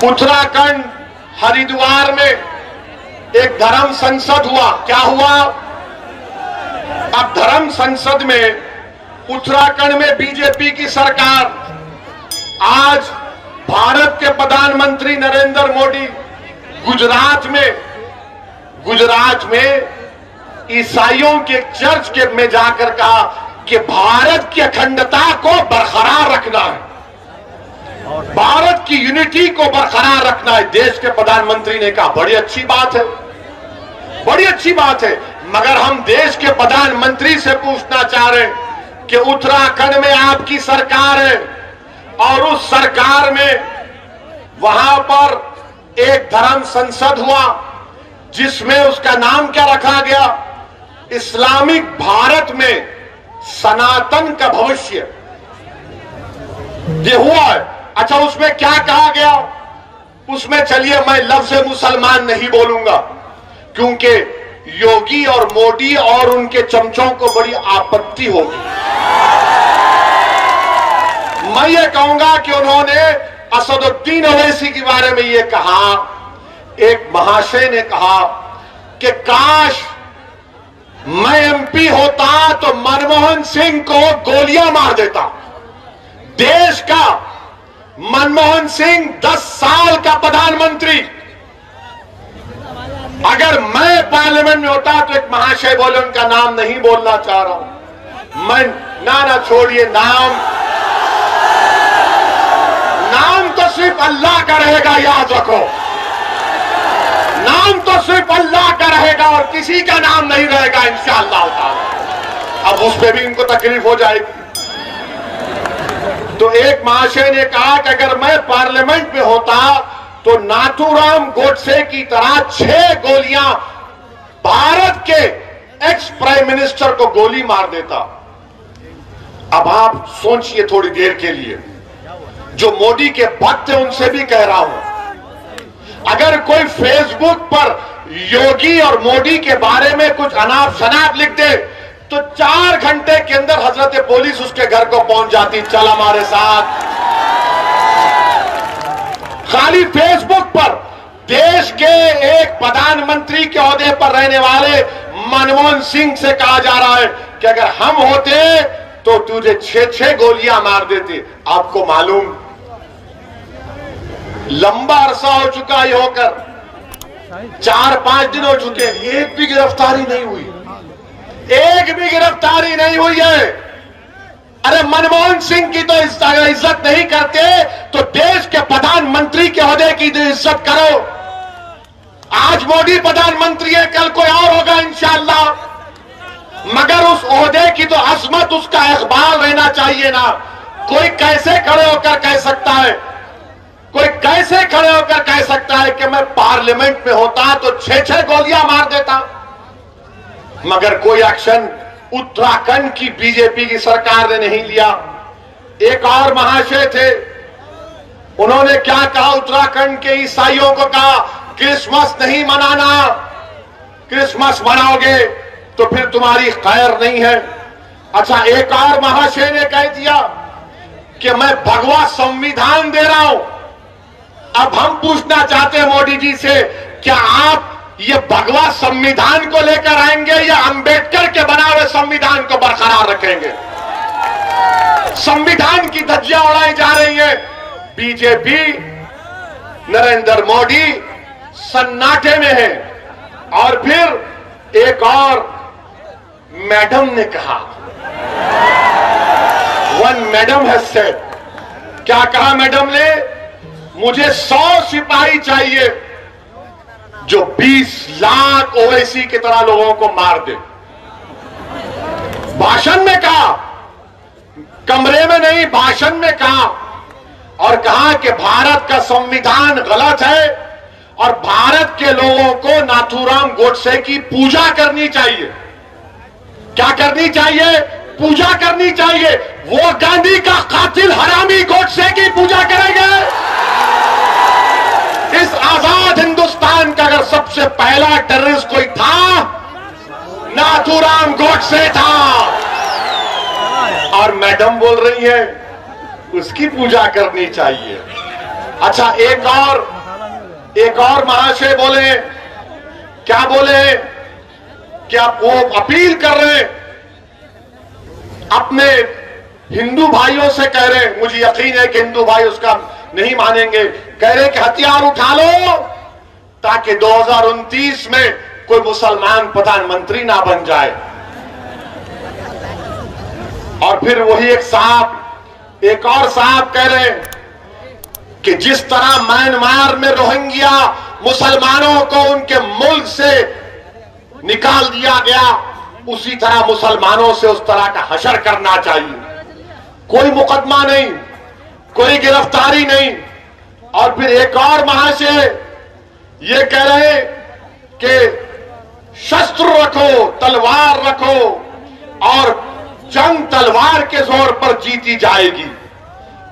उत्तराखंड हरिद्वार में एक धर्म संसद हुआ। क्या हुआ? अब धर्म संसद में उत्तराखंड में बीजेपी की सरकार, आज भारत के प्रधानमंत्री नरेंद्र मोदी गुजरात में ईसाइयों के चर्च के में जाकर कहा कि भारत की अखंडता को बरकरार रखना है, भारत की यूनिटी को बरकरार रखना है। देश के प्रधानमंत्री ने कहा बड़ी अच्छी बात है, बड़ी अच्छी बात है। मगर हम देश के प्रधानमंत्री से पूछना चाह रहे हैं कि उत्तराखंड में आपकी सरकार है और उस सरकार में वहां पर एक धर्म संसद हुआ जिसमें उसका नाम क्या रखा गया? इस्लामिक भारत में सनातन का भविष्य, ये हुआ है। अच्छा, उसमें क्या कहा गया? उसमें चलिए मैं लफ्ज़ मुसलमान नहीं बोलूंगा क्योंकि योगी और मोदी और उनके चमचों को बड़ी आपत्ति होगी। मैं ये कहूंगा कि उन्होंने असदुद्दीन ओवैसी के बारे में ये कहा, एक महाशय ने कहा कि काश मैं एमपी होता तो मनमोहन सिंह को गोलियां मार देता। देश का मनमोहन सिंह 10 साल का प्रधानमंत्री, अगर मैं पार्लियामेंट में होता तो एक महाशय बोले, उनका नाम नहीं बोलना चाह रहा हूं मैं, ना छोड़िए, नाम तो सिर्फ अल्लाह का रहेगा, याद रखो, नाम तो सिर्फ अल्लाह का रहेगा और किसी का नाम नहीं रहेगा इंशाअल्लाह ताला। अब उस पर भी इनको तकलीफ हो जाएगी। तो एक महाशय ने कहा कि अगर मैं पार्लियामेंट में होता तो नाथूराम गोडसे की तरह 6 गोलियां भारत के एक्स प्राइम मिनिस्टर को गोली मार देता। अब आप सोचिए थोड़ी देर के लिए, जो मोदी के भक्त थे उनसे भी कह रहा हूं, अगर कोई फेसबुक पर योगी और मोदी के बारे में कुछ अनाप शनाप लिख दे तो 4 घंटे के अंदर हजरत पुलिस उसके घर को पहुंच जाती, चल हमारे साथ। खाली फेसबुक पर देश के एक प्रधानमंत्री के ओहदे पर रहने वाले मनमोहन सिंह से कहा जा रहा है कि अगर हम होते तो तुझे 6 गोलियां मार देते। आपको मालूम, लंबा अरसा हो चुका ये होकर, 4-5 दिन हो चुके, एक भी गिरफ्तारी नहीं हुई, एक भी गिरफ्तारी नहीं हुई है। अरे मनमोहन सिंह की तो इज्जत नहीं करते तो देश के प्रधानमंत्री के ओहदे की तो इज्जत करो। आज मोदी प्रधानमंत्री है, कल कोई और होगा इंशाअल्लाह, मगर उस ओहदे की तो अजमत, उसका इकबाल रहना चाहिए ना। कोई कैसे खड़े होकर कह सकता है, कोई कैसे खड़े होकर कह सकता है कि मैं पार्लियामेंट में होता तो 6 गोलियां मार देता? मगर कोई एक्शन उत्तराखंड की बीजेपी की सरकार ने नहीं लिया। एक और महाशय थे, उन्होंने क्या कहा? उत्तराखंड के ईसाइयों को कहा क्रिसमस नहीं मनाना, क्रिसमस मनाओगे तो फिर तुम्हारी खैर नहीं है। अच्छा, एक और महाशय ने कह दिया कि मैं भगवा संविधान दे रहा हूं। अब हम पूछना चाहते हैं मोदी जी से, क्या आप ये भगवा संविधान को लेकर आएंगे या अंबेडकर के बनाए हुए संविधान को बरकरार रखेंगे? संविधान की धज्जियां उड़ाई जा रही हैं। बीजेपी, नरेंद्र मोदी सन्नाटे में है। और फिर एक और मैडम ने कहा, वन मैडम हैज सेड, क्या कहा मैडम ने? मुझे 100 सिपाही चाहिए जो 20 लाख ओवैसी की तरह लोगों को मार दे। भाषण में कहा, कमरे में नहीं, भाषण में कहा, और कहा कि भारत का संविधान गलत है और भारत के लोगों को नाथूराम गोडसे की पूजा करनी चाहिए। क्या करनी चाहिए? पूजा करनी चाहिए। वो गांधी का कातिल हरामी गोडसे की पूजा करेंगे। इस आजाद हिंदुस्तान का अगर सबसे पहला टेररिस्ट कोई था, नाथूराम गोडसे था। और मैडम बोल रही है उसकी पूजा करनी चाहिए। अच्छा, एक और महाशय बोले, क्या बोले कि आप वो अपील कर रहे हैं, अपने हिंदू भाइयों से कह रहे हैं, मुझे यकीन है कि हिंदू भाई उसका नहीं मानेंगे, कह रहे हैं कि हथियार उठा लो ताकि 2029 में कोई मुसलमान प्रधानमंत्री ना बन जाए। और फिर वही एक और साहब कह रहे हैं कि जिस तरह म्यांमार में रोहिंग्या मुसलमानों को उनके मुल्क से निकाल दिया गया, उसी तरह मुसलमानों से उस तरह का हशर करना चाहिए। कोई मुकदमा नहीं, कोई गिरफ्तारी नहीं। और फिर एक और महाशय ये कह रहे कि शस्त्र रखो, तलवार रखो और जंग तलवार के जोर पर जीती जाएगी।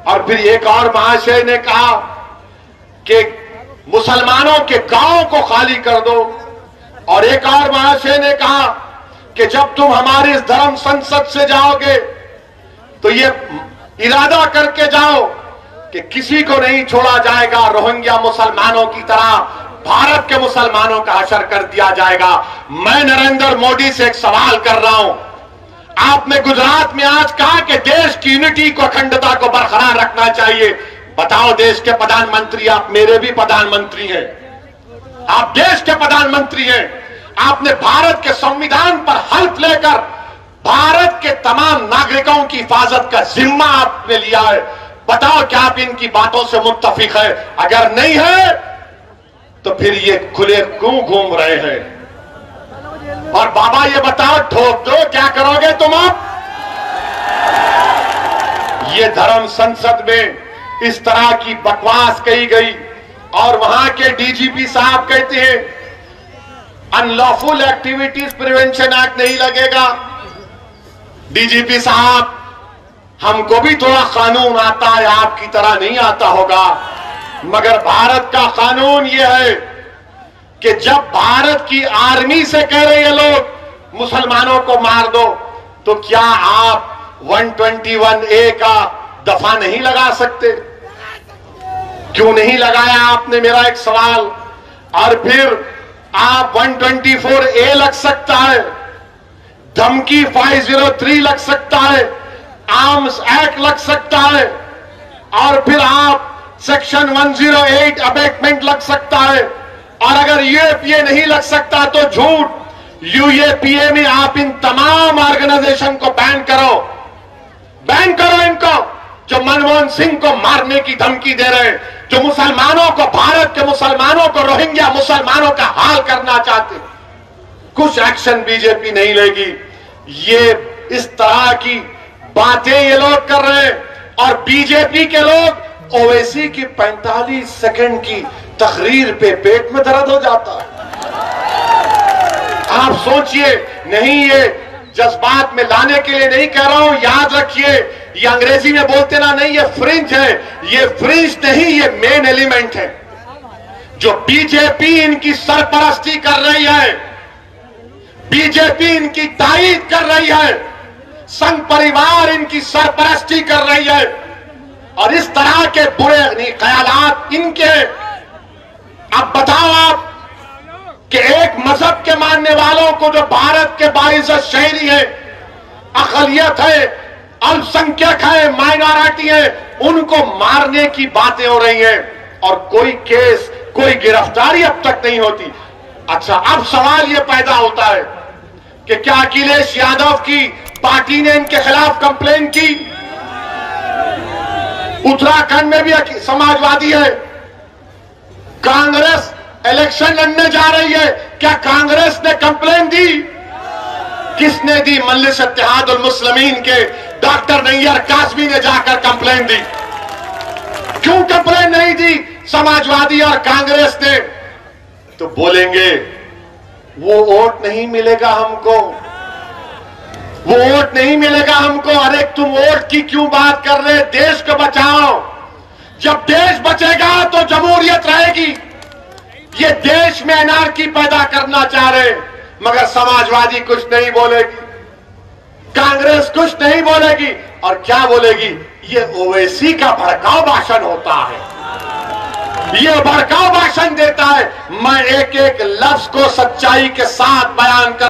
और फिर एक और महाशय ने कहा कि मुसलमानों के गांव को खाली कर दो। और एक और महाशय ने कहा कि जब तुम हमारी इस धर्म संसद से जाओगे तो ये इरादा करके जाओ कि किसी को नहीं छोड़ा जाएगा, रोहिंग्या मुसलमानों की तरह भारत के मुसलमानों का हशर कर दिया जाएगा। मैं नरेंद्र मोदी से एक सवाल कर रहा हूं, आपने गुजरात में आज कहा कि देश की यूनिटी को, अखंडता को बरकरार रखना चाहिए। बताओ, देश के प्रधानमंत्री आप मेरे भी प्रधानमंत्री हैं, आप देश के प्रधानमंत्री हैं, आपने भारत के संविधान पर हल्फ लेकर भारत के तमाम नागरिकों की हिफाजत का जिम्मा आपने लिया है। बताओ क्या आप इनकी बातों से मुत्तफिक है? अगर नहीं है तो फिर ये खुले क्यों घूम रहे हैं? और बाबा ये बताओ, ठोक दो, क्या करोगे तुम अब? ये धर्म संसद में इस तरह की बकवास कही गई और वहां के डीजीपी साहब कहते हैं अनलॉफुल एक्टिविटीज प्रिवेंशन एक्ट नहीं लगेगा। डीजीपी साहब, हमको भी थोड़ा कानून आता है, आपकी तरह नहीं आता होगा, मगर भारत का कानून यह है कि जब भारत की आर्मी से कह रहे हैं लोग मुसलमानों को मार दो, तो क्या आप 121A का दफा नहीं लगा सकते? क्यों नहीं लगाया आपने, मेरा एक सवाल। और फिर आप 124A लग सकता है, धमकी 503 लग सकता है, आर्म्स एक्ट लग सकता है, और फिर आप सेक्शन 108 अबेटमेंट लग सकता है। और अगर यूएपीए नहीं लग सकता तो झूठ, यूएपीए में आप इन तमाम ऑर्गेनाइजेशन को बैन करो इनको, जो मनमोहन सिंह को मारने की धमकी दे रहे हैं, जो मुसलमानों को, भारत के मुसलमानों को, रोहिंग्या मुसलमानों का हाल करना चाहते। कुछ एक्शन बीजेपी नहीं लेगी। ये इस तरह की बातें ये लोग कर रहे हैं। और बीजेपी के लोग ओवैसी की 45 सेकंड की तकरीर पे पेट में दर्द हो जाता है। आप सोचिए, नहीं ये जज्बात में लाने के लिए नहीं कह रहा हूं, याद रखिए, ये अंग्रेजी में बोलते ना, नहीं ये फ्रिंज है, ये फ्रिंज नहीं, ये मेन एलिमेंट है। जो बीजेपी इनकी सरपरस्ती कर रही है, बीजेपी इनकी तायीद कर रही है, संघ परिवार इनकी सरपरस्ती कर रही है, और इस तरह के बुरे ख्यालात इनके। अब बताओ आप कि एक मजहब के मानने वालों को, जो भारत के बाइज्जत शहरी है, अकलियत है, अल्पसंख्यक है, माइनॉरिटी है, उनको मारने की बातें हो रही हैं और कोई केस, कोई गिरफ्तारी अब तक नहीं होती। अच्छा, अब सवाल यह पैदा होता है कि क्या अखिलेश यादव की पार्टी ने इनके खिलाफ कंप्लेन की? उत्तराखंड में भी समाजवादी है, कांग्रेस इलेक्शन लड़ने जा रही है, क्या कांग्रेस ने कंप्लेन दी? किसने दी? मजलिस इत्तेहादुल मुस्लिमीन के डॉक्टर नैयर कासमी ने जाकर कंप्लेन दी। क्यों कंप्लेन नहीं दी समाजवादी और कांग्रेस ने? तो बोलेंगे वो वोट नहीं मिलेगा हमको, वो वोट नहीं मिलेगा हमको। अरे तुम वोट की क्यों बात कर रहे? देश को बचाओ। जब देश बचेगा तो जमहूरियत रहेगी। ये देश में अनार्की पैदा करना चाह रहे, मगर समाजवादी कुछ नहीं बोलेगी, कांग्रेस कुछ नहीं बोलेगी, और क्या बोलेगी? ये ओवैसी का भड़काऊ भाषण होता है। ये भड़काऊ भाषण देता है। मैं एक एक लफ्ज को सच्चाई के साथ बयान कर